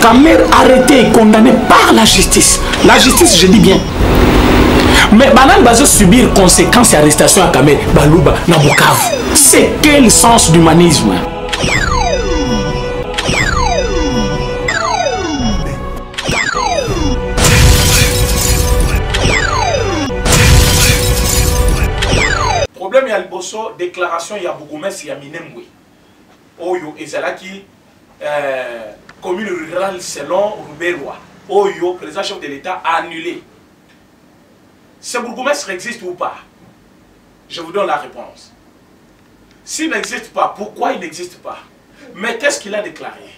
Kamer arrêté et condamné par la justice. La justice, je dis bien. Mais Banan va subir conséquences et arrestations à Kamer, Balouba, Nabukav. C'est quel sens d'humanisme? Problème, il y a le bosso, déclaration, il y a Bougoumès, il y a Minemwe. Oyo, Ezalaki, commune rurale selon Rouberois. Oyo, président chef de l'État, a annulé. Ce bourgmestre existe ou pas? Je vous donne la réponse. S'il n'existe pas, pourquoi il n'existe pas? Mais qu'est-ce qu'il a déclaré?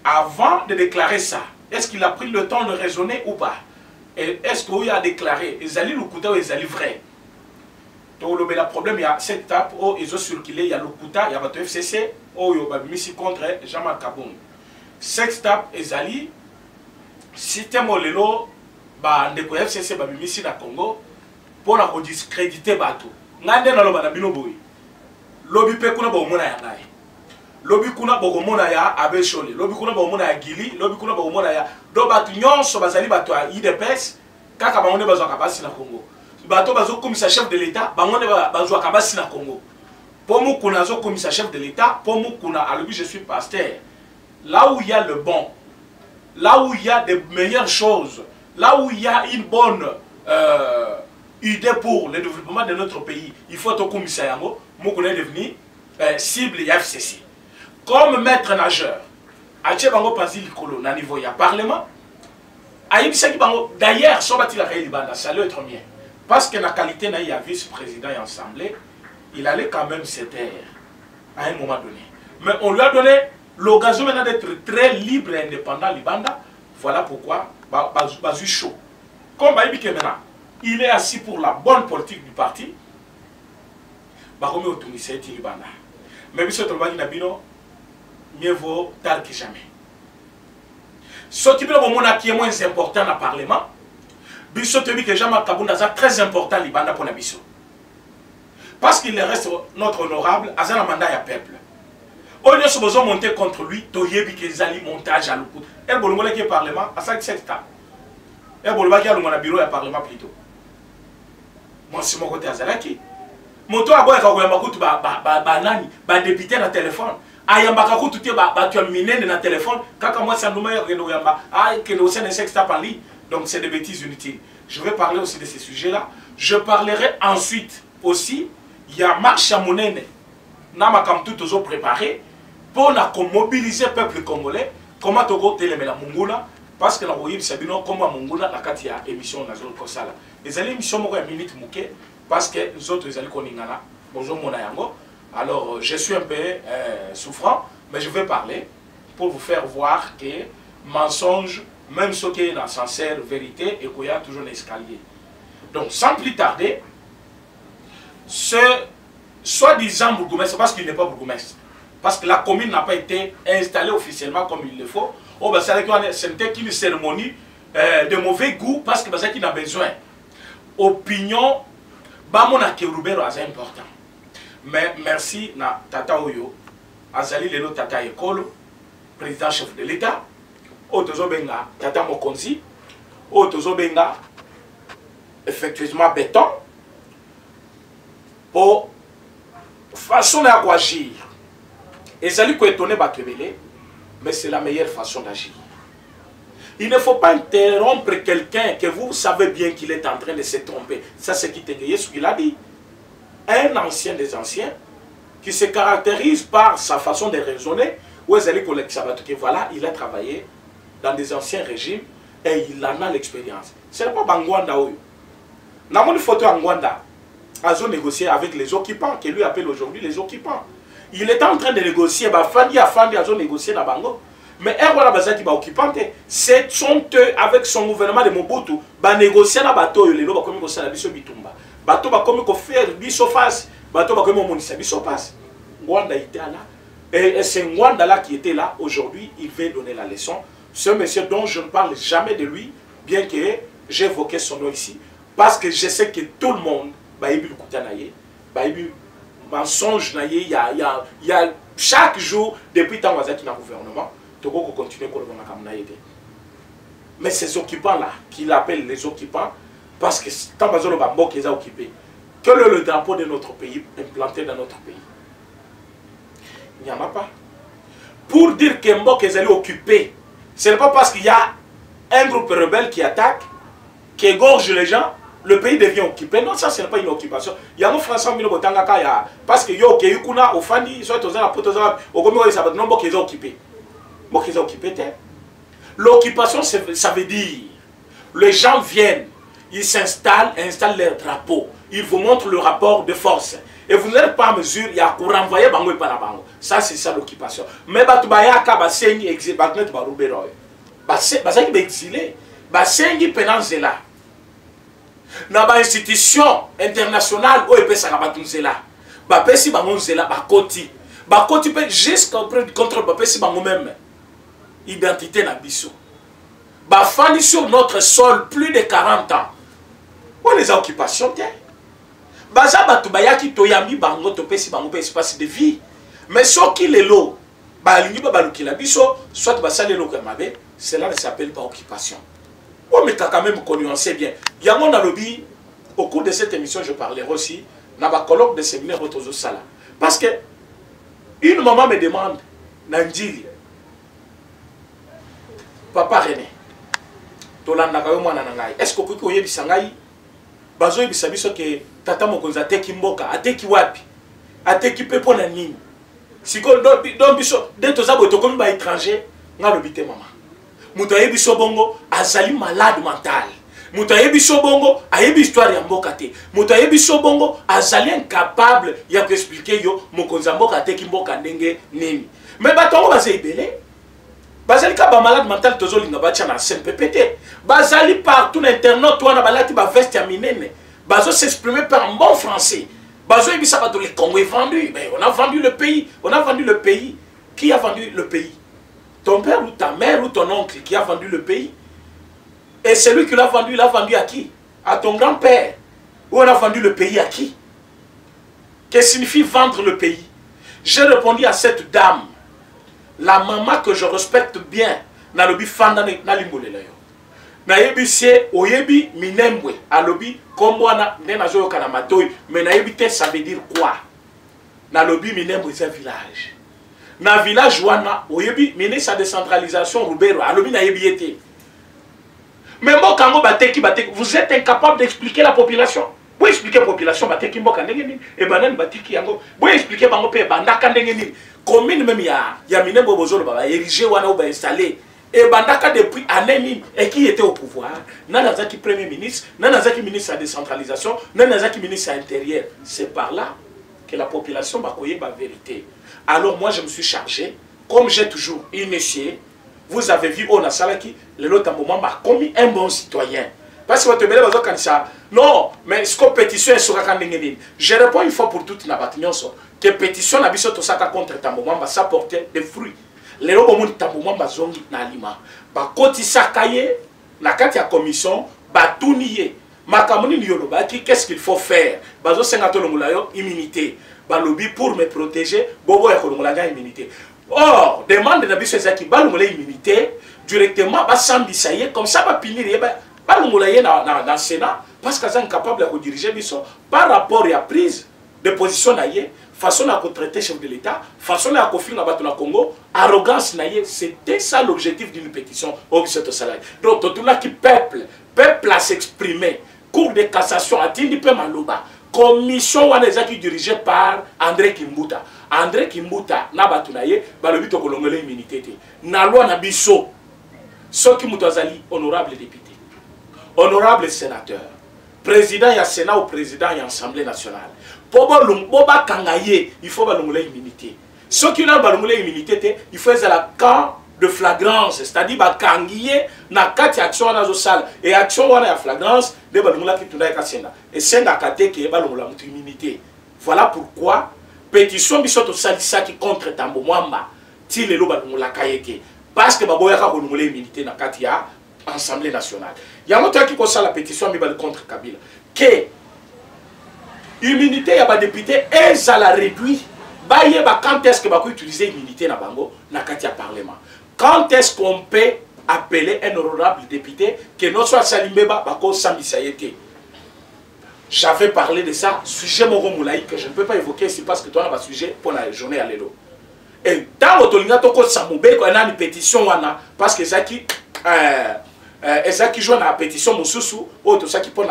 Avant de déclarer ça, est-ce qu'il a pris le temps de raisonner ou pas? Est-ce qu'il a déclaré Ezali Lukuta ou Ezali vrai? Donc le problème, il y a cette étape où ils ont circulé, il y a Lukuta, il y a le FCC, où il y a mis contre Jean-Marc Kaboum. Cette étape, Ezali, si tu as molelo, ndeko FCC babimisi na Congo pour la discréditer bateau. Ngande na loba na bino boy. Lobi pe kuna ba omona ya ngai. Lobi kuna ba omona ya Abeshole, lobi kuna ba omona ya Gili, lobi kuna ba omona ya do batu nyonso bazali bato ya IDPS kaka bangonde bazwa kabasi na Congo. Bato bazo komisa chef de l'État, bangonde bazwa kabasi na Congo. Pomu kuna zo komisa chef de l'État, pomu kuna alobi je suis pasteur. Là où il y a le bon, là où il y a des meilleures choses, là où il y a une bonne idée pour le développement de notre pays, il faut au commissaire Yango, moi qu'on est devenu cible FCC. Comme maître nageur, Ache Bango Pazil Kolo, na niveau il y a parlement, d'ailleurs, Sobati la Libanda, ça doit être bien. Parce que la qualité n'a eu vice-président et assemblée, il allait quand même se taire à un moment donné. Mais on lui a donné l'occasion maintenant d'être très libre et indépendant, Libanda. Voilà pourquoi Bazu chaud. Comme Baïbi maintenant, il est assis pour la bonne politique du parti. Baromi au Tunisien, Libanda. Mais Bissot Tolbani Nabino, mieux vaut tard que jamais. Ce qui est moins important dans le Parlement, Bissot Tolbani que Jean-Marc Kabounda est très important Libanda pour la Bissot. Parce qu'il reste notre honorable, à un mandat à peuple. On a besoin de monter contre lui, Toyebi Kezali montage à l'oukout. Elle bolongola qui est parlement à 5-7 étapes. Elle bolongola qui a le bureau à parlement plutôt. Moi c'est mon côté à Zalaki. Mon toit à boire quand on a banani, député dans le téléphone. Ayamba kakou tout est tu as miné dans le téléphone. Quand moi c'est un numéro que nous yamba, que nous sommes 5 étapes en ligne. Donc c'est des bêtises inutiles. Je vais parler aussi de ces sujets-là. Je parlerai ensuite aussi. Il y a Marc Chamonene, Nama comme tout toujours préparé. Pour mobiliser le peuple congolais, comment tu vas télémer la Mongula, parce que la Royaume Sabino, comme la Mongula, la Katia émission dans zone Kosala. Les émissions m'ont une minute mouké, parce que nous autres, les Alikoningana, bonjour mon ayango. Alors, je suis un peu souffrant, mais je vais parler pour vous faire voir que mensonge, même ce qui est dans sincère vérité, et qu'il y a toujours un escalier. Donc, sans plus tarder, ce soi-disant bourgmestre, parce qu'il n'est pas bourgmestre. Parce que la commune n'a pas été installée officiellement comme il le faut. Oh, ben, c'est une cérémonie de mauvais goût parce que c'est qu'il a besoin. Opinion, Bamona Kerubero est important. Mais merci na Tata Oyo, Azali Lelo Tata Ekolo, président chef de l'État, Otozo Benga, Tata Mokonzi, Otozo Benga, effectivement béton, pour façon d'agir. Et ça lui étonné Bakebele, mais c'est la meilleure façon d'agir. Il ne faut pas interrompre quelqu'un que vous savez bien qu'il est en train de se tromper. Ça, c'est ce qu'il a dit. Un ancien des anciens qui se caractérise par sa façon de raisonner, où voilà, il a travaillé dans des anciens régimes et il en a l'expérience. Ce n'est pas Bangwanda. Dans une photo en Rwanda, a négocié avec les occupants, que lui appelle aujourd'hui les occupants. Il est en train de négocier, Fandi a négocié dans Bango. Mais c'est sont eux avec son gouvernement de Mobutu, négocier dans bateau, les lois comme ça, la biso bitumba. Bateau va comme faire biso face, bateau va comme monisa biso passe. Rwanda était là. Et c'est Rwanda là qui était là aujourd'hui, il veut donner la leçon. Ce monsieur dont je ne parle jamais de lui, bien que j'ai évoqué son nom ici, parce que je sais que tout le monde, mensonge, il y a chaque jour, depuis tant que dans le gouvernement, Togo continue comme on a été. Mais ces occupants-là, qu'il appelle les occupants, parce que tant que le bambou qu'ils ont occupé, quel est le drapeau de notre pays implanté dans notre pays? Il n'y en a pas. Pour dire que Mbok est allé occuper, ce n'est pas parce qu'il y a un groupe rebelle qui attaque, qui égorge les gens, le pays devient occupé. Non, ça, ce n'est pas une occupation. Il y a un Français qui a parce que yo, qui au Fandi, soit aux Anapotozab, au Gomi, ça va non, Mbok est occupé. Mbok est occupé, l'occupation, ça veut dire, les gens viennent, ils s'installent, installent leur drapeau, ils vous montrent le rapport de force. Et vous n'êtes pas en mesure, il y a pour renvoyer Bango et Panabango. Ça, c'est ça l'occupation. Mais Batubaya, Basengi, exilé, Batnet, Baroubero. Basengi, exilé, Basengi, Penanzela. Dans l'institution internationale, où est-ce que Batunzela? Bapesi, Bangonzela, Bakoti. Bakoti peut jusqu'à contre Bapesi, Bango même. Identité Nabiso. Bafani sur notre sol plus de 40 ans. Où les occupations, Baza Batubaya qui toyami bango topesi bango pe espace de vie. Mais ce qui les lots, balingi babaluki la biso, soit basale lo kamabe, cela ne s'appelle pas occupation. Oh mais quand même qu'on nuancer bien. Yango na lobby, au cours de cette émission je parlerai aussi dans ma colloque de séminaire autozo sala. Parce que une maman me demande Nandili, Papa René, tolanda kayo mwana nangai. Est-ce que kuko yebi sangai? Bazo yebi sabiso ke tata mokonzi ateki mboka, ateki wapi, ateki pepo na nini. Siko don biso de toza boto komi ba étranger nga lobite mama. Muto ayebi so bongo azali malade mental. Muto ayebi so bongo ayebi histoire ya mboka te. Muto ayebi so bongo azali incapable ya ko expliquer yo mokonzi mboka ateki mboka ndenge nini. Mais batongo bazali belé. Bazali ka ba malade mental tozo linga bacha na CNPPT. Bazali partout na internet wana balati ba veste ya minene. Bazo s'exprimer par un bon français. Bazo ebisa ba le Congo est vendu. Mais on a vendu le pays. On a vendu le pays. Qui a vendu le pays? Ton père ou ta mère ou ton oncle qui a vendu le pays? Et celui qui l'a vendu, il a vendu à qui? À ton grand-père. Ou on a vendu le pays à qui? Qu'est-ce que signifie vendre le pays? J'ai répondu à cette dame. La maman que je respecte bien. Na lobi fanda na limbole la yo. Na yebi se oyebi minembwe alobi kombwana nena zo kana matoi mais na yebi te ça veut dire quoi? Na lobi minembwe c'est un village. Na village wana oyebi mine sa décentralisation Rubero alobi na yebi été. Mais mbokango bateki vous êtes incapable d'expliquer la population. Vous expliquer la population bateki mboka ndenge nini e banani bateki yango. Vous expliquer bango pe bandaka ndenge nini. Commune même ya minembwe bozolo ba ériger wana ou ba installer. Et Bandaka depuis année et qui était au pouvoir, Nanazaki Premier ministre, Nanazaki ministre de la décentralisation, Nanazaki ministre de l'Intérieur. C'est par là que la population va connaître la vérité. Alors moi je me suis chargé, comme j'ai toujours initié, vous avez vu au Nasalaki, le lot à moment m'a commis un bon citoyen. Parce que votre belle comme ça, non, mais ce que pétition est sur la candidate. Je réponds une fois pour toutes, que pétition n'a pas été contre ta moment, ça portait des fruits. Les gens qui ont bazongi na lima ba kotisa kaye na kati ya commission ba tuniye makamoni yoloba qu'est-ce qu'il faut faire bazo sengato longolayo immunité ba lobby pour me protéger bobo ya kolongolanga immunité. Or demande na biso ezaki ba longola immunité directement ba sambisa ye comme ça ba pinir ba longola ye dans Sénat parce qu'ils sont incapables de diriger biso par rapport à prise de position na ye façon à traiter chef de l'État, façon à confier la bataille au Congo, arrogance naïe, c'était ça l'objectif d'une pétition au salaire. Donc tout là qui peuple à s'exprimer, cour de cassation à Tindipe Malouba, commission qui dirigée par André Kimbuta. André Kimbuta na batunaye, ba le but au Congolais immunité. Na loi na biso, ceux qui mutazali honorable député, honorable sénateur, président ya Sénat ou président ya Assemblée nationale. Boba kangaye, il faut balongler immunité. Ceux qui n'ont pas immunité, il faut la camp de flagrance, c'est-à-dire bakangiye na kati action na zo sala et action wana ya flagrance de balongla ki tunda ka senda. Et senda kate ke balongla mutu immunité. Voilà pourquoi pétition bisoto salisa qui contre Tambo Mwamba ti lelo balongla kayeke parce que baboya ka balongla immunité na kati ya Assemblée nationale. Yango to ki ko sala pétition mi bal contre Kabila que immunité ya ba député et ça la réduit. Quand est-ce que vous utilisez l'immunité na bango na kati ya parlement? Quand est-ce qu'on peut appeler un honorable député que non soit Salimbeba Bako Sambisayete? J'avais parlé de ça, sujet Moro Moulaï, que je ne peux pas évoquer ici parce que toi, on a un sujet pour la journée à l'élo. Et dans l'autolinga, toko Samoube, on a une pétition, parce que ça qui joue dans la pétition, Moussoussou, ou tout ça qui prend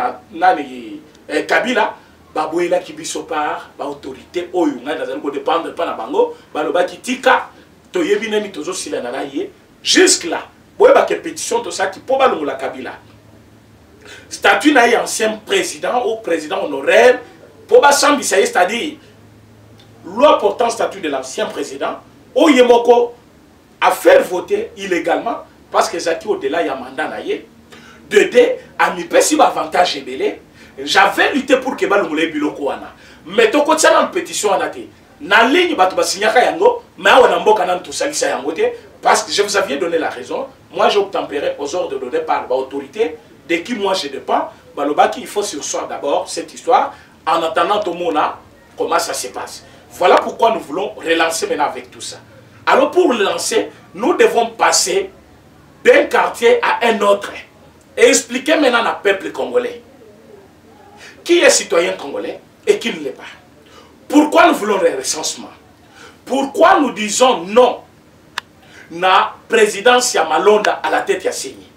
Kabila, Babouela qui biso par l'autorité, ou yunga, dans un coup de dépendre pas na bango, Baloba qui tika, toyebine ni tozo silanaraye, jusque-là, boyeba que pétition, tout ça qui peut la Kabila. Statut d'un ancien président ou président honoraire, pour Bassambi, c'est-à-dire loi portant statut de l'ancien président, ou Yemoko à faire voter illégalement, parce que Zaki au-delà, il y a un mandat naïe, de deux, à mi pesi avantage ébélé, j'avais lutté pour que Baloumoulet Biloko wana. Mais to kotia dans pétition en athée, na ligne batuba signaka yango, mais on a mboka nan tout salisa yango te, parce que je vous avais donné la raison, moi j'ai obtempéré aux ordres donnés par l'autorité, de qui moi je dépends, il faut sursoir d'abord cette histoire, en attendant tout le monde, comment ça se passe. Voilà pourquoi nous voulons relancer maintenant avec tout ça. Alors pour relancer, nous devons passer d'un quartier à un autre et expliquer maintenant au peuple congolais qui est citoyen congolais et qui ne l'est pas. Pourquoi nous voulons le recensement? Pourquoi nous disons non na présidence ya Malonda à la tête ya Séni?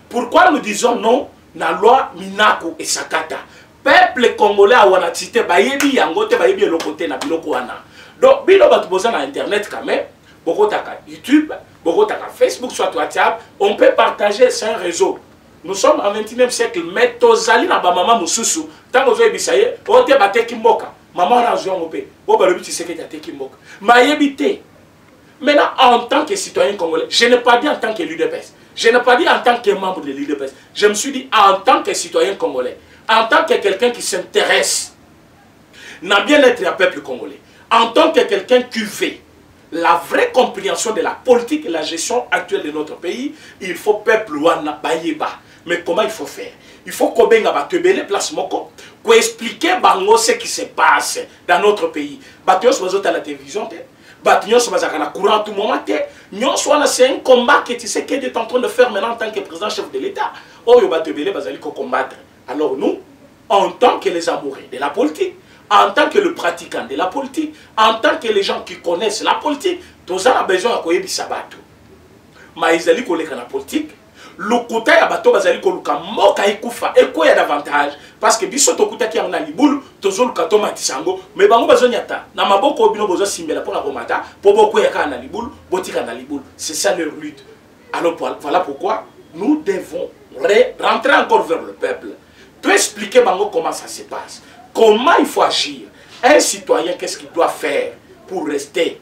Pourquoi nous disons non na loi Minaku et Sakata? Peuple congolais a wana cité bayebi yangote bayebi lokote na biloko wana. Donc bilo batu boza na internet quand même, boko taka YouTube, boko taka Facebook, soit WhatsApp, on peut partager, c'est un réseau. Nous sommes en 21e siècle, mais tozali na ba mama mususu, tant que vous avez bisaye, on te bate kimboka. Maman a joué en paix. Bon bah le but c'est que tu kimboka. Mayebité. Maintenant en tant que citoyen congolais, je n'ai pas dit en tant que l'UDPS. Je n'ai pas dit en tant que membre de l'UDPS. Je me suis dit en tant que citoyen congolais, en tant que quelqu'un qui s'intéresse à bien-être du peuple congolais, en tant que quelqu'un qui veut la vraie compréhension de la politique et la gestion actuelle de notre pays, il faut peuple wana bayeba. Mais comment il faut faire? Il faut qu'on benga batebele place moko, qu'on explique bango ce qui se passe dans notre pays. Batyo soit à la télévision, batyo soit à la courant tout moment, nyon soit c'est un combat que tu sais que tu es en train de faire maintenant en tant que président chef de l'État. Oh yo batebele bazali ko combattre. Alors nous, en tant que les amoureux de la politique, en tant que le pratiquant de la politique, en tant que les gens qui connaissent la politique, tous ont besoin de koyebi sabato. Mais ils allaient coller dans la politique. Le côté à bateau bazali koluka moka ikufa et quoi y a davantage parce que biso to kuta ki na libulu tozo luka to matisango mais bango bazonyata na maboko bino bozo simbela pour la bomata pour beaucoup ya ka na libulu botika na libulu. C'est ça leur lutte. Alors voilà pourquoi nous devons rentrer encore vers le peuple. Tu expliquer bango comment ça se passe. Comment il faut agir. Un citoyen, qu'est-ce qu'il doit faire pour rester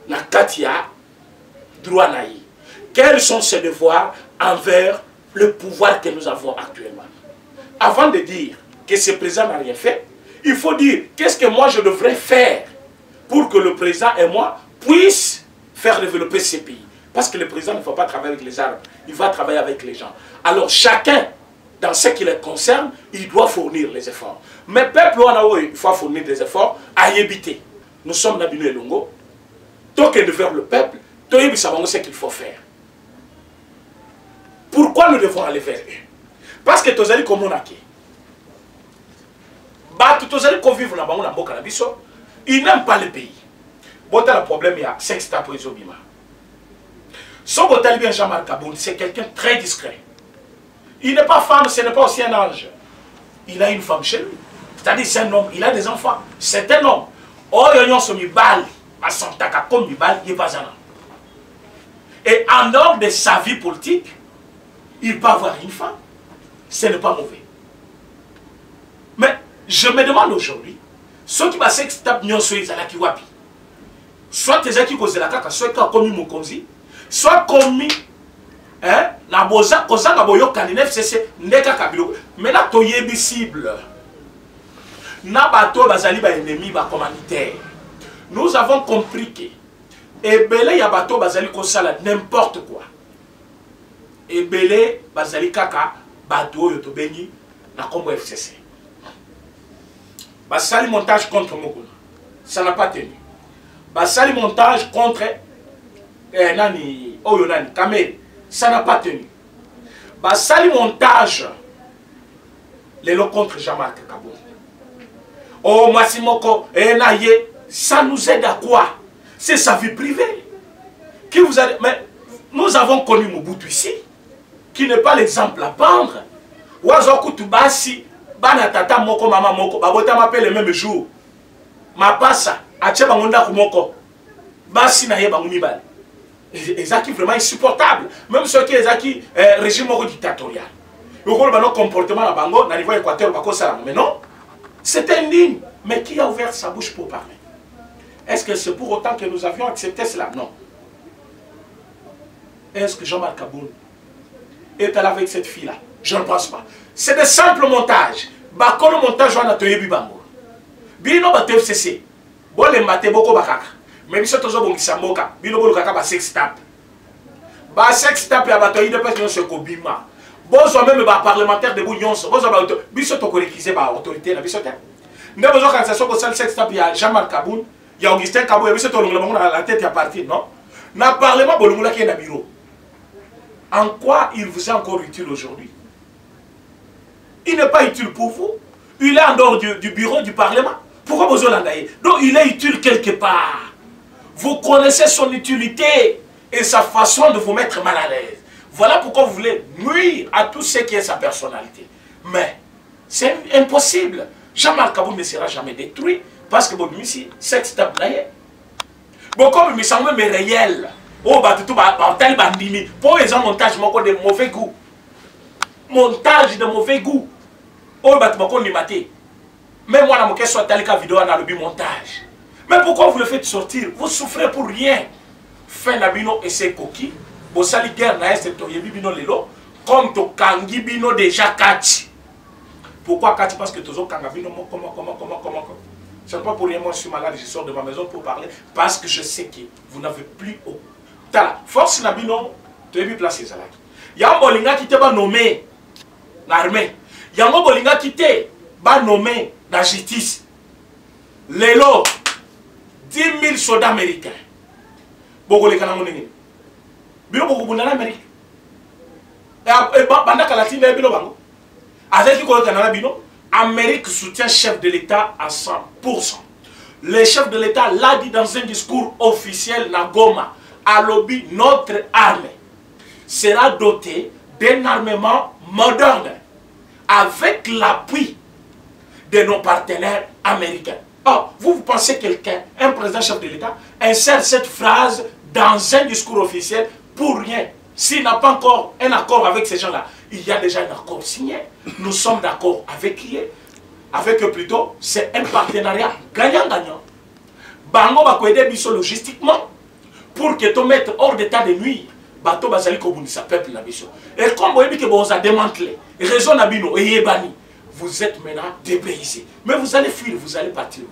na katia droit naï. Quels sont ses devoirs envers le pouvoir que nous avons actuellement? Avant de dire que ce président n'a rien fait, il faut dire qu'est-ce que moi je devrais faire pour que le président et moi puissent faire développer ce pays. Parce que le président ne va pas travailler avec les armes, il va travailler avec les gens. Alors chacun, dans ce qui les concerne, il doit fournir les efforts. Mais peuple, il faut fournir des efforts à y éviter. Nous sommes Nabino et Longo. Tant que vers le peuple, nous savons ce qu'il faut faire. Pourquoi nous devons aller vers eux? Parce que tous les comme on a qui, tous les qui vivent dans la boca ils n'aiment pas le pays. Bon, le problème, il y a 5 stades pour les obima. Son botal bien Jean-Marc Kaboun, c'est quelqu'un très discret. Il n'est pas femme, ce n'est pas aussi un ange. Il a une femme chez lui. C'est-à-dire, c'est un homme, il a des enfants. C'est un homme. Oh, il y a un bal, à Santaka comme bal, il n'est pas un homme. Et en dehors de sa vie politique, il peut avoir une femme. Ce n'est pas mauvais. Mais je me demande aujourd'hui, ceux qui vont s'extaper, soit les gens qui causent la caca, soit qui ont commis mon conzi, soit commis, hein, na boza, koza na boyo kalinef, c'est ndeka kabilo. Mais là, tu es visible. Na bato bazali ba ennemi ba commanditaire. Nous avons compris que ebele ya bato bazali ko sala n'importe quoi. Ebele bazali kaka bato yo to beni na kombo FCC. Basali montage contre Mokuna. Ça n'a pas tenu. Basali montage contre nani, Oyo nani, Kamel, ça n'a pas tenu. Bah, sali montage, les lots contre Jean-Marc Kaboul. Oh, Massimoko, ça nous aide à quoi? C'est sa vie privée. Qui vous a... Mais nous avons connu Mobutu ici, qui n'est pas l'exemple à prendre. Ouazoku Tubasi, Bana Tata Moko, Mama Moko, Babota m'appelle le même jour. Ma passa, Acheba Monda Kumoko, Basi Naye Bangumibal. Et ça qui est vraiment insupportable. Même ceux qui ont régime dictatorial. Ils ont un comportement à Bango, dans le niveau équateur, mais non. C'est indigne. Mais qui a ouvert sa bouche pour parler? Est-ce que c'est pour autant que nous avions accepté cela? Non. Est-ce que Jean-Marc Kaboul est allé avec cette fille-là? Je ne pense pas. C'est de simples montages. Quand le montage, on a tué Bibango. Bino ba TFCC. Bon, les matés, beaucoup bakaka. Mais si tu as un Samboka, Bino Bolo Kaka, sex tap. Ba sex tap, il y a bataille de personnes sur Kobima. Bon, même les parlementaires de Bouillon, bon, Biso Tokorikisé par autorité, la Bisote. Nous avons besoin de ça, que sex tap, il y a Jean-Marc Kaboul, il y a Augustin Kaboul, il y a Biso Tolong, la tête, il y a parti, non? Dans le Parlement, Bolumula qui est dans le bureau. En quoi il vous est encore utile aujourd'hui? Il n'est pas utile pour vous. Il est en dehors du bureau du Parlement. Pourquoi vous l'avez? Donc il est utile quelque part. Vous connaissez son utilité et sa façon de vous mettre mal à l'aise. Voilà pourquoi vous voulez nuire à tout ce qui est sa personnalité. Mais c'est impossible. Jean-Marc Kaboul ne sera jamais détruit parce que bon, ici, c'est stable. Bon, comme il me semble mais réel. Oh, bah, tout tel bandimi. Pour les montage de mauvais goût. Montage de mauvais goût. Oh, bah, tu m'as maté. Même moi, dans mon cas, soit tel cas vidéo, on a le montage. Mais pourquoi vous le faites sortir? Vous souffrez pour rien. Fin Nabino et ses coquilles. Vous sali guerre na est toyebi bino lelo. Comme to kangi bino déjà kati. Pourquoi kati? Parce que tozo kanga bino comment. C'est pas pour rien, moi je suis malade, je sors de ma maison pour parler. Parce que je sais que vous n'avez plus haut. Tala, force Nabino, toyebi place ezalaki. Y'a bolinga qui te ba nommé l'armée. Y'a bolinga qui te ba nommé la justice. Lelo 10 000 soldats américains. Beaucoup les canons n'engagent. Bilo beaucoup pour l'Amérique. Et pendant que la Latine est bilo bango. Avec qui qu'on a bino, Amérique soutient chef de l'État à 100%. Le chef de l'État l'a dit dans un discours officiel na Goma. À lobby, notre armée sera dotée d'un armement moderne avec l'appui de nos partenaires américains. Oh, vous pensez que quelqu'un, un président chef de l'État, insère cette phrase dans un discours officiel pour rien? S'il n'a pas encore un accord avec ces gens-là, il y a déjà un accord signé. Nous sommes d'accord avec qui? Avec eux plutôt, c'est un partenariat gagnant-gagnant. Bango va aider biso logistiquement pour que tu mettes hors d'état de nuire. Bato bazali kobunisa peuple na biso. Et comme vous avez dit que vous avez démantelé, raison nabino et yebani, vous êtes maintenant dépaysés. Mais vous allez fuir, vous allez partir.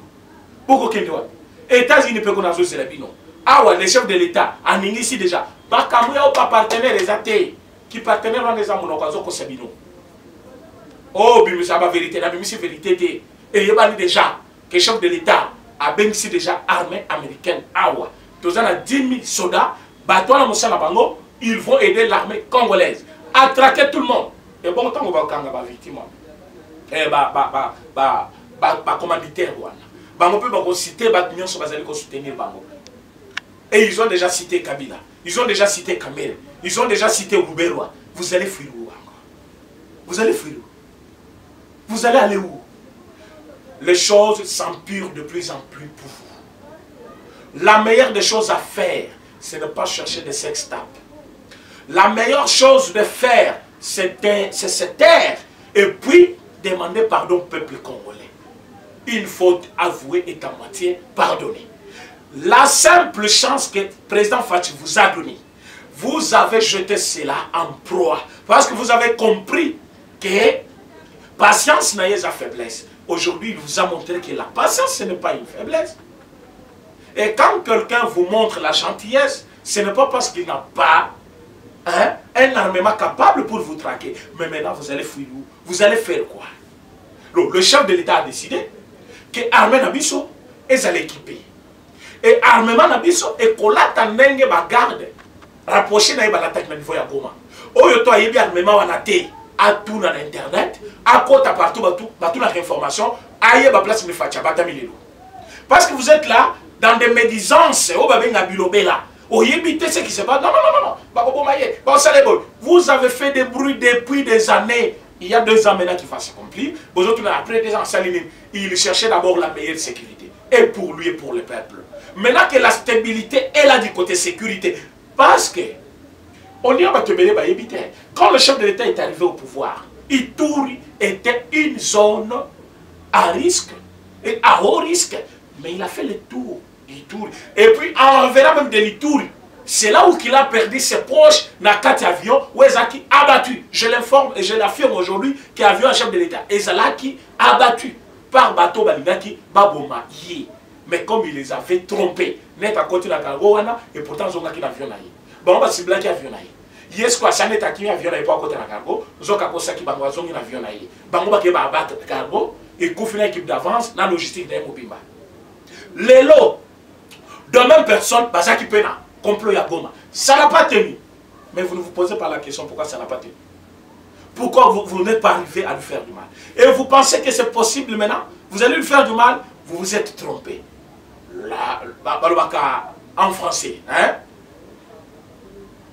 Pourquoi qu'il y a États-Unis peuvent qu'on a joué bino. Ah ouais, les chefs de l'État, en ici déjà. Bakamouya ou pas partenaire les athées. Qui partenaire dans les amours, on a bino. Oh, bimi ça va vérité, la bimi c'est vérité. Et il y a déjà que le chef de l'État a bien ici déjà armée américaine. Ah ouais. Tous en 10 000 soldats, bateau la Moussa Bango, ils vont aider l'armée congolaise à traquer tout le monde. Et bon, tant qu'on va au victime. Et commanditaire Bango peut citer Batunion sur Bazali soutenir Bango. Et ils ont déjà cité Kabila, ils ont déjà cité Kamel, ils ont déjà cité Ouberwa. Vous allez fuir où? Vous allez fuir où? Vous allez aller où? Les choses s'empirent de plus en plus pour vous. La meilleure des choses à faire, c'est de ne pas chercher des sextapes. La meilleure chose de faire, c'est se taire et puis demander pardon au peuple congolais. Il faut avouer et à moitié pardonner. La simple chance que le président Fachi vous a donnée, vous avez jeté cela en proie. Parce que vous avez compris que patience n'est pas faiblesse. Aujourd'hui, il vous a montré que la patience, ce n'est pas une faiblesse. Et quand quelqu'un vous montre la gentillesse, ce n'est pas parce qu'il n'a pas un armement capable pour vous traquer. Mais maintenant, vous allez fuir où? Vous allez faire quoi? Donc, le chef de l'État a décidé que l'armée Nabiso, ils allaient équiper. et armement na biso et kolata ndenge ba garde rapproché na ba l'attaque na niveau ya Goma oyo to ayebi armement wana te a tout na internet a kota partout batou na information aye ba place ni fatia batami lelo parce que vous êtes là dans des médisances o ba benga bilobela oyebi te ce qui se passe non ba bomaye ba salebo vous avez fait des bruits depuis des années. Il y a 2 ans maintenant qu'il va s'accomplir. Après 2 ans, il cherchait d'abord la meilleure sécurité. Et pour lui et pour le peuple. Maintenant que la stabilité est là du côté sécurité. Parce que, on dit, quand le chef de l'État est arrivé au pouvoir, Ituri était une zone à risque et à haut risque. Mais il a fait le tour d'Ituri. Et puis, en revenant même de l'Ituri, c'est là où il a perdu ses proches dans 4 avions où Ezaki abattu. Je l'informe et je l'affirme aujourd'hui qu'il y a avion un chef de l'État. Ezaki abattu par bateau Balinaki Baboma. Mais comme il les avait trompés, net à côté de la cargo, et pourtant ils ont un avion. Bon, c'est blague avion. Yes, quoi, ça n'est pas un avion, pas à côté de la cargo. Ils ont un avion. Bango qui va abattre le cargo et confiner l'équipe d'avance dans la logistique d'un Mobimba. Les lots de même personne, Bazaki Pena. Complot à Goma. Ça n'a pas tenu. Mais vous ne vous posez pas la question pourquoi ça n'a pas tenu. Pourquoi vous n'êtes pas arrivé à lui faire du mal. Et vous pensez que c'est possible maintenant. Vous allez lui faire du mal. Vous vous êtes trompé. Là, en français. Hein?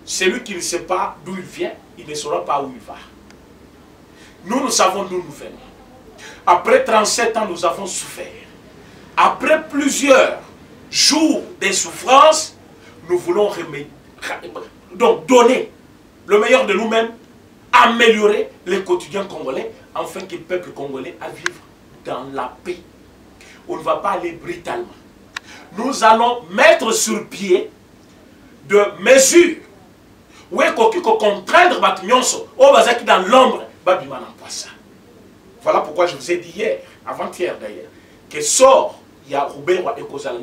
Celui qui ne sait pas d'où il vient, il ne saura pas où il va. Nous savons d'où nous venons. Après 37 ans, nous avons souffert. Après plusieurs jours de souffrance, nous voulons donc donner le meilleur de nous-mêmes, améliorer le quotidien congolais, afin que le peuple congolais à vivre dans la paix. On ne va pas aller brutalement. Nous allons mettre sur pied de mesures où il faut contraindre dans l'ombre. Voilà pourquoi je vous ai dit hier, avant-hier d'ailleurs, que sort, il y a Robert et Kozala.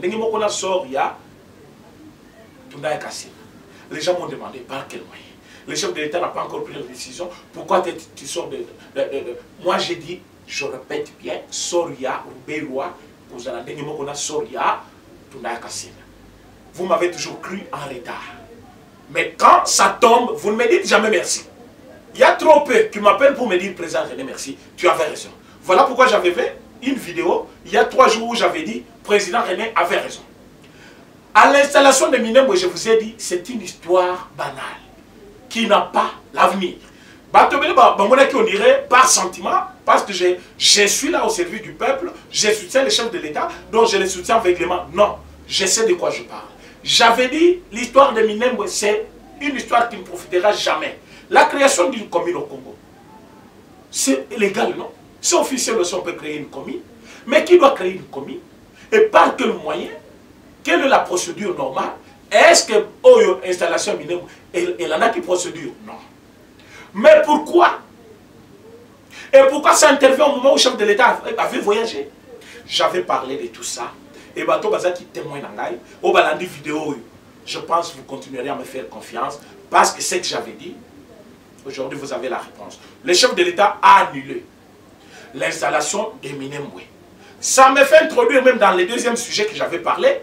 Sort, il y a les gens m'ont demandé par quel moyen. Le chef de l'État n'a pas encore pris la décision. Pourquoi tu sors de... Moi j'ai dit, je répète bien, Soria, Rouberoa, Soria, vous m'avez toujours cru en retard. Mais quand ça tombe, vous ne me dites jamais merci. Il y a trop peu qui m'appellent pour me dire, Président René, merci. Tu avais raison. Voilà pourquoi j'avais fait une vidéo, il y a 3 jours où j'avais dit, Président René avait raison. À l'installation de Minembwe, je vous ai dit, c'est une histoire banale qui n'a pas l'avenir. On dirait par sentiment, parce que je suis là au service du peuple, je soutiens les chefs de l'État, donc je les soutiens aveuglément. Non, je sais de quoi je parle. J'avais dit, l'histoire de Minembwe, c'est une histoire qui ne profitera jamais. La création d'une commune au Congo, c'est légal, non? C'est officiel aussi, on peut créer une commune. Mais qui doit créer une commune? Et par quel moyen? Quelle est la procédure normale? Est-ce que l'installation Minembwe, elle en a qui procédure? Non. Mais pourquoi? Et pourquoi ça intervient au moment où le chef de l'État avait voyagé? J'avais parlé de tout ça. Et Bato Bazaki témoigne au balandi vidéo. Je pense que vous continuerez à me faire confiance parce que ce que j'avais dit, aujourd'hui vous avez la réponse. Le chef de l'État a annulé l'installation de Minembwe. Ça me fait introduire même dans le deuxième sujet que j'avais parlé.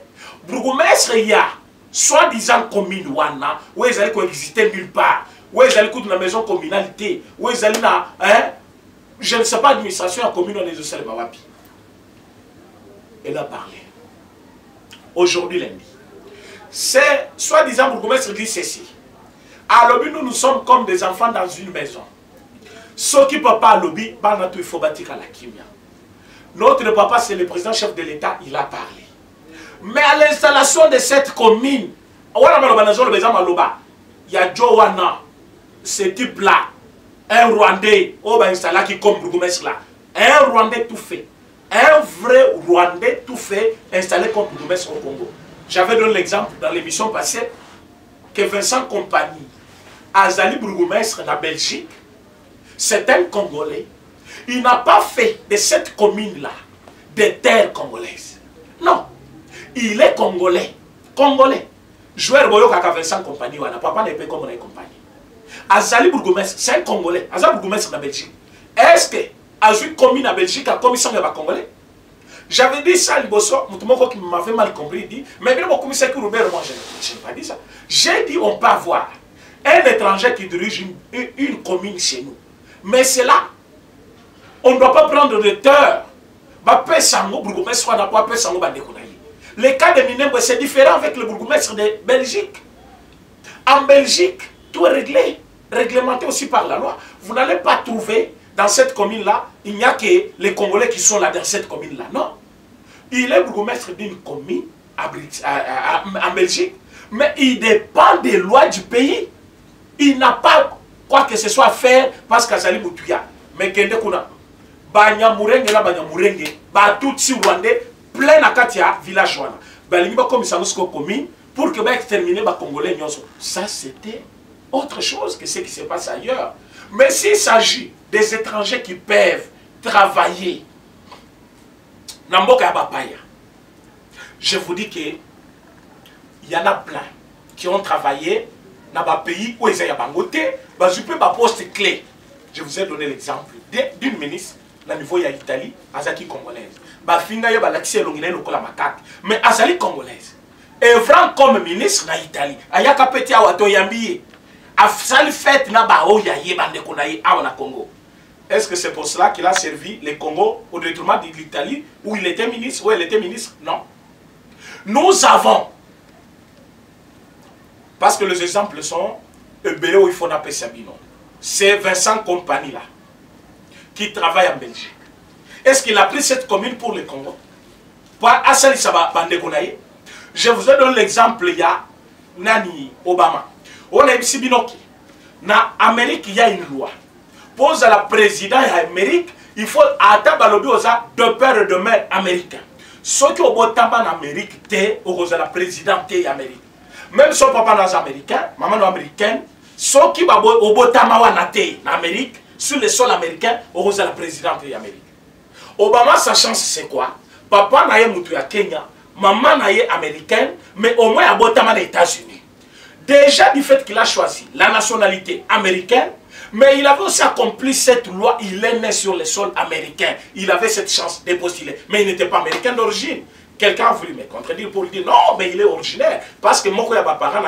Bourgmestre, il y a soi-disant commune Wana, où ils allaient coexister nulle part, où ils allaient dans la maison communalité, où ils allaient dans, je ne sais pas, administration à commune, on est aussi le Mawapi. Elle a parlé. Aujourd'hui, lundi. C'est soi-disant bourgmestre dit ceci. À Lobby, nous sommes comme des enfants dans une maison. Ceux qui ne peuvent pas à Lobby, il faut bâtir à la Kimia. Notre papa, c'est le président chef de l'État, il a parlé. Mais à l'installation de cette commune, il y a Joana, ce type-là, un Rwandais, qui comme bourgmestre là, un Rwandais tout fait, un vrai Rwandais tout fait, installé comme bourgmestre au Congo. J'avais donné l'exemple dans l'émission passée que Vincent Compagnie, Azali bourgmestre en Belgique, c'est un Congolais. Il n'a pas fait de cette commune-là des terres congolaises. Non. Il est Congolais. Congolais. Joueur Boyo Kaka Vincent Compagnie, papa n'est pas comme on est compagnie. Azali bourgmestre, c'est un Congolais. Azali bourgmestre en Belgique. Est-ce que Azali commune en Belgique a commission de Congolais? J'avais dit ça, Liboso, Moutoumoko qui m'avait mal compris, il dit, mais bien mon commissaire Kouroubert, moi, je n'ai pas dit ça. J'ai dit, on peut avoir un étranger qui dirige une commune chez nous. Mais c'est là, on ne doit pas prendre de tort. Le cas de Minembwe, c'est différent avec le bourgmestre de Belgique. En Belgique, tout est réglé, réglementé aussi par la loi. Vous n'allez pas trouver dans cette commune-là, il n'y a que les Congolais qui sont là dans cette commune-là. Non. Il est bourgmestre d'une commune en Belgique, mais il dépend des lois du pays. Il n'a pas quoi que ce soit à faire parce qu'Azali Moutouya. Mais Kende Kuna, Banyamurenge la Banyamurenge, Batutsi Rwandais, plein à Katia, village Wana. Balingiba comme ça nous commune pour que exterminer les Congolais. Ça c'était autre chose que ce qui se passe ailleurs. Mais s'il s'agit des étrangers qui peuvent travailler, Namboka Bapaya, je vous dis qu'il y en a plein qui ont travaillé dans un pays où ils ont bangoté, je peux pas poste clé. Je vous ai donné l'exemple d'une ministre au niveau de l'Italie, Azaki congolaise. Bafinga yo balaxé longine lokola makak, mais Azali congolaise. Et Franck comme ministre en Italie, ayaka peti awato yambiye. Afsali fait na ba o yaye bande konaye awana Congo. Est-ce que c'est pour cela qu'il a servi le Congo au détriment de l'Italie où il était ministre? Où elle était ministre? Non. Nous avons, parce que les exemples sont Ebelo Ifona Pesabino, c'est Vincent Compagnie là, qui travaille en Belgique. Est-ce qu'il a pris cette commune pour le Congo? Pas Asali Saba Bande Konaye. Je vous ai donné l'exemple, il y a Nani Obama. On a ici Binoki. Dans l'Amérique, il y a une loi. Pose à la présidente de l'Amérique, il faut attendre de père et de mère américains. Ceux qui ont voté en Amérique, c'est la présidente de l'Amérique. Même son papa est américain, maman est américaine, ceux qui ont voté en Amérique, sur le sol américain, c'est la présidente de l'Amérique. Obama, sa chance, c'est quoi? Papa est moutou à Kenya, maman est américaine, mais au moins il a voté aux États-Unis. Déjà du fait qu'il a choisi la nationalité américaine, mais il avait aussi accompli cette loi, il est né sur le sol américain. Il avait cette chance de postuler, mais il n'était pas américain d'origine. Quelqu'un a voulu me contredire pour lui dire non, mais il est originaire. Parce que mon parent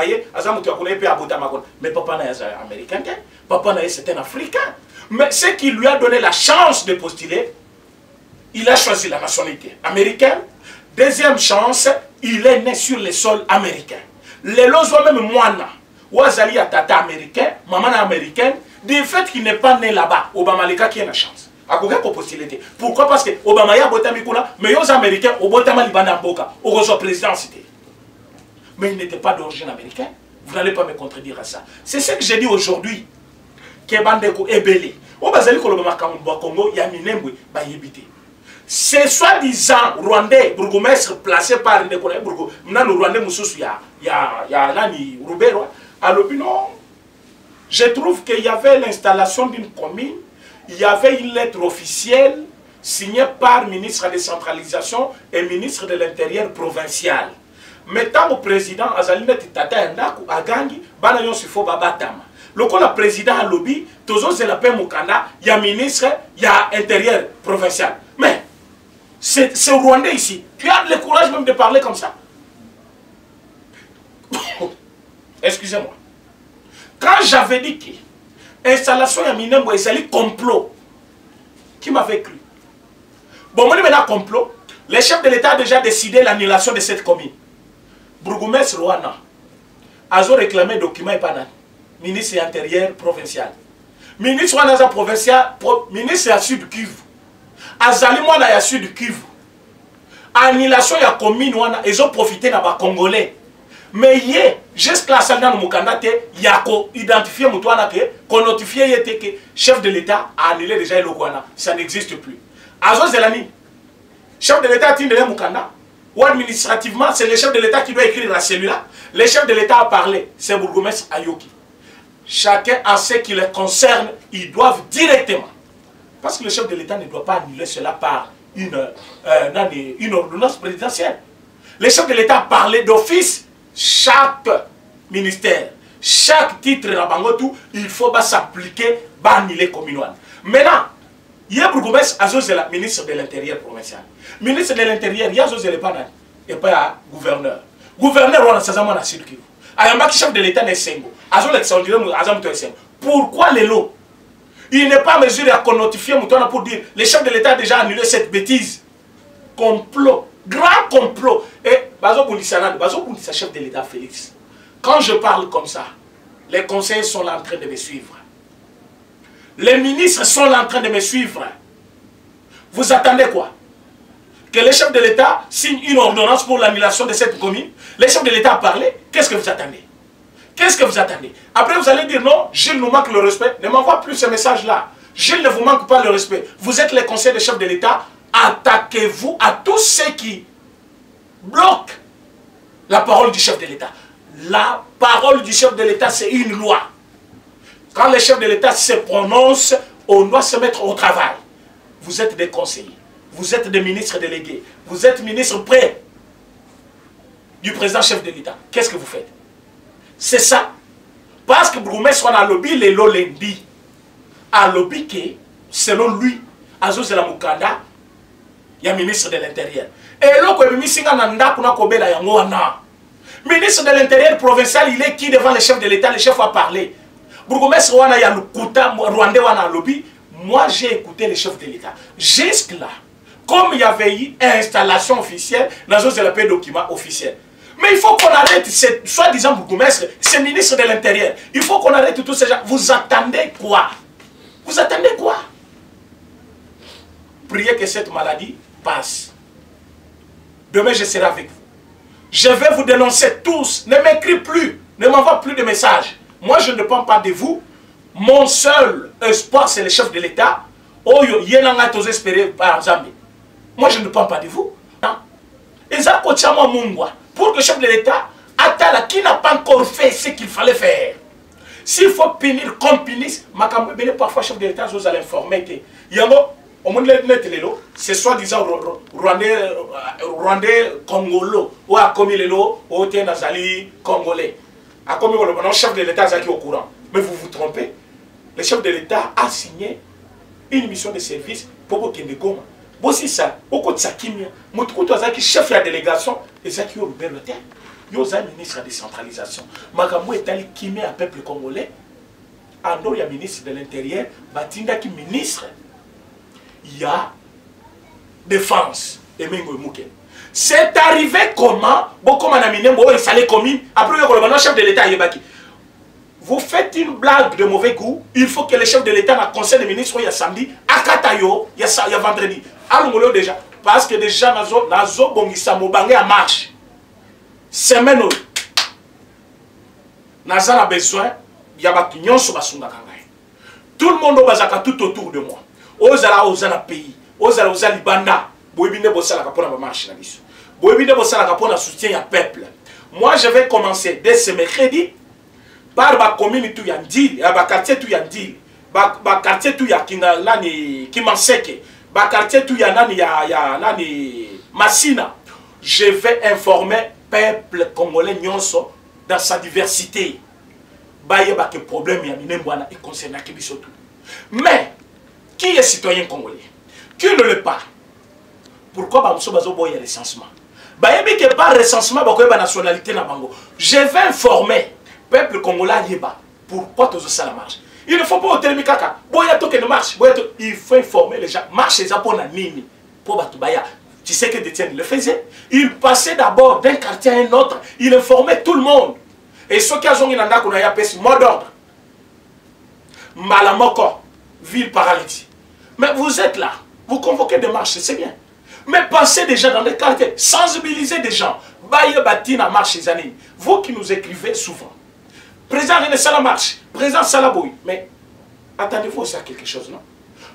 mais papa n'est américain, papa c'est un africain. Mais ce qui lui a donné la chance de postuler, il a choisi la nationalité américaine. Deuxième chance, il est né sur le sol américain. Les lois même moana, Ouazali a tata américain, maman américaine, du fait qu'il n'est pas né là-bas, Obama Leka qui a la chance. Pourquoi? Parce que Obama y a botami kuna, mais les Américains au botama libana boka, au reçoit présidentité. Mais il n'était pas d'origine américaine. Vous n'allez pas me contredire à ça. C'est ce que j'ai dit aujourd'hui. Kebandeko ebele. Au bazali kolobama Congo, ya Minembwe ba yebite. C'est soi-disant Rwandais, bourgmestre placé par le Rwandais Moussoussou, il y a Nani Roubero. Alors, non, je trouve qu'il y avait l'installation d'une commune, il y avait une lettre officielle signée par le ministre de la décentralisation et ministre de l'Intérieur provincial. Maintenant, le président Azalinet Tata Ndaku Agangi, Banayon Sifo Babatama. Le président a lobby, Tozo Zelapé Moukana, il y a ministre, il y a intérieur provincial. Mais, c'est Rwandais ici. Tu as le courage même de parler comme ça. Excusez-moi. Quand j'avais dit que l'installation de Minembwe c'est un complot, qui m'avait cru? Bon, moi, maintenant, complot. Le chef de l'État a déjà décidé l'annulation de cette commune. Bourgmestre Rwanda a réclamé un document et pas ministre de l'Intérieur provincial. Ministre Rwanda provincial, ministre à Sud Kivu. Azali moi na ya Sud Kivu. Annulation ya commune wana, ils ont profité na ba Congolais. Mais jusqu'à la salle dans le Mukanda, il y a identifié Moutouana qu'on notifié que le chef de l'État a annulé déjà le Kouana. Ça n'existe plus. Azo Zelani, chef de l'État a dit le Mukanda, ou administrativement, c'est le chef de l'État qui doit écrire la cellule-là. Le chef de l'État a parlé, c'est Bourgmestre Ayoki. Chacun a ce qui le concerne, ils doivent directement. Parce que le chef de l'État ne doit pas annuler cela par une ordonnance présidentielle. Le chef de l'État a parlé d'office. Chaque ministère, chaque titre, il faut s'appliquer, annuler communal. Maintenant, Hier, Bourgoumès, Azos est la ministre de l'Intérieur provincial. Ministre de l'Intérieur, il y a Azos et pas gouverneur. Gouverneur, on a ça, on a circuit. Ayamba, chef de l'État, n'est Sengo. Azos, l'extraordinaire, Azam, pourquoi les lots? Il n'est pas mesuré à notifier Moutouana pour dire le chef de l'État a déjà annulé cette bêtise. Complot, grand complot. Et Bazo Boundissa, chef de l'État, Félix. Quand je parle comme ça, les conseillers sont là en train de me suivre. Les ministres sont là en train de me suivre. Vous attendez quoi? Que le chef de l'État signe une ordonnance pour l'annulation de cette commune? Le chef de l'État a parlé, qu'est-ce que vous attendez? Qu'est-ce que vous attendez? Après vous allez dire non, Gilles nous manque le respect. Ne m'envoie plus ce message-là. Gilles ne vous manque pas le respect. Vous êtes les conseillers des chefs de l'État. Attaquez-vous à tous ceux qui bloquent la parole du chef de l'État. La parole du chef de l'État, c'est une loi. Quand le chef de l'État se prononce, on doit se mettre au travail. Vous êtes des conseillers. Vous êtes des ministres délégués. Vous êtes ministres près du président chef de l'État. Qu'est-ce que vous faites? C'est ça. Parce que Bourgoumès, on a lobby les Lolendi. A lobby que, selon lui, Azos de la Moukanda, il y a ministre de l'Intérieur. Et là, ministre de l'Intérieur provincial, il est qui devant le chef de l'État? Le chef a parlé. Bourgoumès, on a le Kouta, Rwandais, on a lobby. Moi, j'ai écouté le chef de l'État. Jusque-là, comme il y avait eu installation officielle, Azos de la paix document officiel. Mais il faut qu'on arrête, soi-disant Bourgoumès, c'est ministre de l'Intérieur. Il faut qu'on arrête tous ces gens. Vous attendez quoi? Vous attendez quoi? Priez que cette maladie passe. Demain, je serai avec vous. Je vais vous dénoncer tous. Ne m'écris plus. Ne m'envoie plus de messages. Moi, je ne dépends pas de vous. Mon seul espoir, c'est le chef de l'État. Oh, par Zambie. Moi, je ne dépends pas de vous. Et ça, pour que le chef de l'État, Atala, qui n'a pas encore fait ce qu'il fallait faire. S'il faut punir comme punisse, parfois, chef de l'État, vous allez informer que c'est soi-disant Rwandais Congolo, ou a commis les lots, ou Nazali Congolais. A commis le chef de l'État qui est au courant. Mais vous vous trompez. Le chef de l'État a signé une mission de service pour que Goma. Aussi ça, au côté de sa kimia, chef de la délégation, et ça qui est au Berletin, il y a un ministre de décentralisation. Magamou est allé kimia à peuple congolais. Ando, il y a ministre de l'Intérieur, Batinda qui ministre. Il y a défense. C'est arrivé comment? Après, le chef de l'État, vous faites une blague de mauvais goût. Il faut que le chef de l'État, dans le conseil des ministres, il y a samedi, à Katayo, il y a vendredi. Allons déjà. Parce que déjà, Nazo Bongisa Mobangé en marche. Semaine, Nazo a besoin, il y a des gens sur la tout le monde est tout autour de moi. Ozala ozala pays, ozala ozala libanda, boibine bosala kapona ba marche na biso. Boibine bosala kapona soutien ya peuple. Moi je vais commencer dès ce mercredi par ba commune tout ya Ndili, ba quartier tout ya Ndili, ba quartier tout ya kinga nani Kimanseke, ba quartier tout ya nani ya nani Masina. Je vais informer peuple congolais nyonso dans sa diversité. Ba yeba que problème ya minembwana et concernant kibiso tout. Mais qui est citoyen congolais? Qui ne l'est pas? Pourquoi Bamso Bazo Boy a recensement? Bayebi que par recensement, la nationalité na bango. Je vais informer le peuple congolais yeba. Pourquoi tout ça la marche? Il ne faut pas au télémikaka. Boya toke ne marche. Il faut informer les gens. Marche les gens pour la nini. Pour Batubaya. Tu sais que Détienne le faisait. Il passait d'abord d'un quartier à un autre. Il informait tout le monde. Et ceux qui ont un anda qu'on a appelé mot d'ordre. Malamoko. Ville paralytique. Mais vous êtes là, vous convoquez des marches, c'est bien. Mais pensez déjà dans les quartiers, sensibilisez des gens. Baye Batina marche les années. Vous qui nous écrivez souvent. Président René Sala marche, président Salaboui. Mais attendez-vous aussi à quelque chose, non?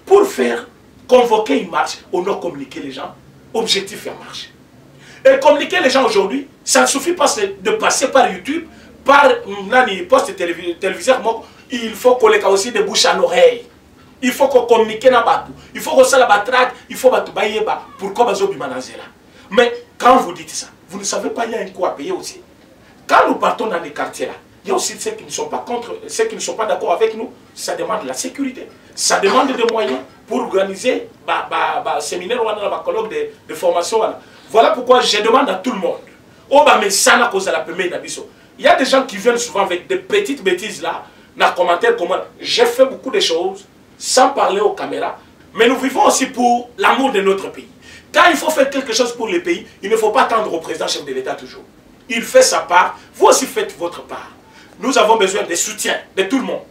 Pour faire convoquer une marche, on doit communiquer les gens. Objectif et marche. Et communiquer les gens aujourd'hui, ça ne suffit pas de passer par YouTube, par un poste téléviseur. Il faut qu'on les aussi des bouches à l'oreille. Il faut qu'on communique dans Batou. Il faut qu'on la batraque. Il faut que Batou pourquoi Bazo Bimanazela. Mais quand vous dites ça, vous ne savez pas, il y a un coût à payer aussi. Quand nous partons dans les quartiers là, Il y a aussi ceux qui ne sont pas contre, ceux qui ne sont pas d'accord avec nous. Ça demande la sécurité. Ça demande des moyens pour organiser un séminaire ou un colloque de formation. Voilà pourquoi je demande à tout le monde. Il y a des gens qui viennent souvent avec des petites bêtises là, dans les commentaires comment j'ai fait beaucoup de choses sans parler aux caméras, mais nous vivons aussi pour l'amour de notre pays. Quand il faut faire quelque chose pour le pays, il ne faut pas attendre au président chef de l'État toujours. Il fait sa part, vous aussi faites votre part. Nous avons besoin de soutien de tout le monde.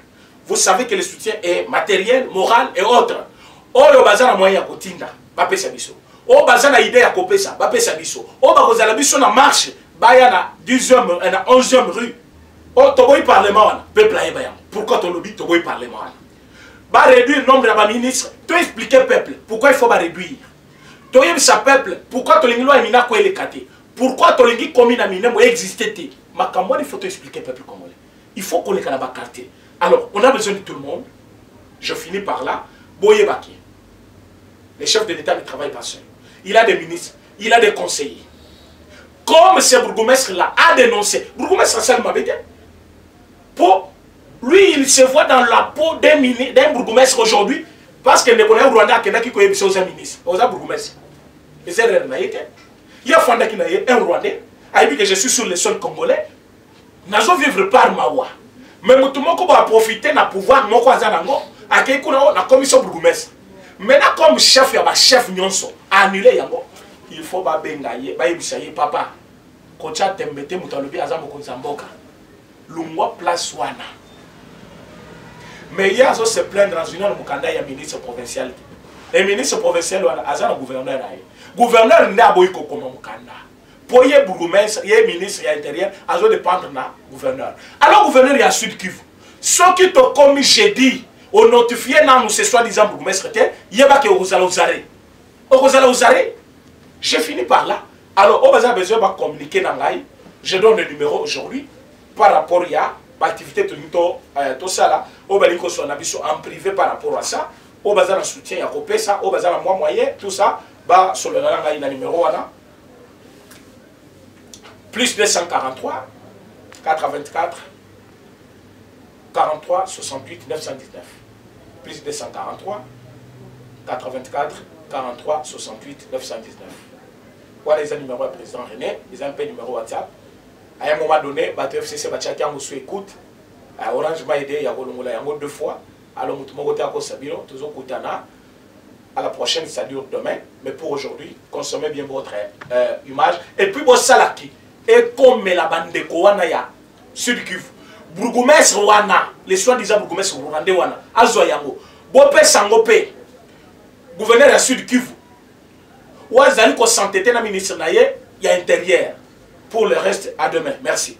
Vous savez que le soutien est matériel, moral et autres. Oyo bazana moyen ya kotinda, ba pesa biso. O bazana idée ya kopesa, ba pesa biso. O ba kozala biso na marche, ba ya na 10e, na 11e rue. O toboy parlement wana, peuple ayeba ya. Pourquoi ton lobby toboy parlement wana? Ba réduire le nombre de ministres, to expliquer peuple pourquoi il faut ba réduire. To yebisa peuple pourquoi to lingi loi mina ko elekate. Pourquoi to lingi commune na mina mo exister té. Makambo il faut te expliquer peuple congolais. Il faut qu'on les canaba quartier. Alors, on a besoin de tout le monde. Je finis par là. Boye Baki. Le chef de l'État ne travaille pas seul. Il a des ministres, il a des conseillers. Comme ce bourgmestre-là a dénoncé, bourgmestre Salma Bédé, lui, il se voit dans la peau d'un bourgmestre aujourd'hui, parce qu'il ne connaît pas Rwanda qui connaît aux ministres, aux bourgmestres. Et c'est réalité. Il y a un Rwandais, a dit que je suis sur le sol congolais. Nazo vivre par Mawa. Mais mutumoko va profiter na pouvoir moko azanango akekuna na commission bourgmestre. Maintenant comme chef ya ba chef nyonso annuler yango, il faut ba bengaye ba yebisaye papa. Kocha tembete mutalobi azamo konzamboka. Lungwa place wana. Mais il y a se plaindre dans une mukanda ya ministre provincial. Le ministre provincial wana azana gouverneur aye. Gouverneur n'a boyiko comme mukanda. Pour y bourgmestre, y ministre, y intérieur, à zo dépendre na gouverneur. Alors gouverneur y a Sud Kivu. Ce qui te comme j'ai dit, on notifie na nous ce soi-disant bourgmestre, y a pas que Rosala Ozare. Rosala Ozare, j'ai fini par là. Alors on va besoin de communiquer dans l'aïe. Je donne le numéro aujourd'hui par rapport à l'activité tout ça là. On va dire son avis en privé par rapport à ça. On va un soutien à copier ça, on va un moyen, tout ça. Bah sur le numéro là. Plus 243, 84, 43, 68, 919. Plus 243, 84, 43, 68, 919. Voilà les numéros du président René, les un peu numéro WhatsApp. À un moment donné, le FCC va checker en sous écoute. Orange m'a aidé, il y a 2 fois. Alors, nous avons Sabino, toujours Koutana. À la prochaine, ça dure demain. Mais pour aujourd'hui, consommez bien votre image. Et puis, bon, Salaki. Et comme la bande de Kouana ya Sud Kivu, bourgmestre wana, les soi-disant bourgmestre rwandais wana, azoyango, bope sangope, gouverneur à Sud Kivu, ouazali ko s'entêter na ministre naye, il y a intérieur. Pour le reste, à demain. Merci.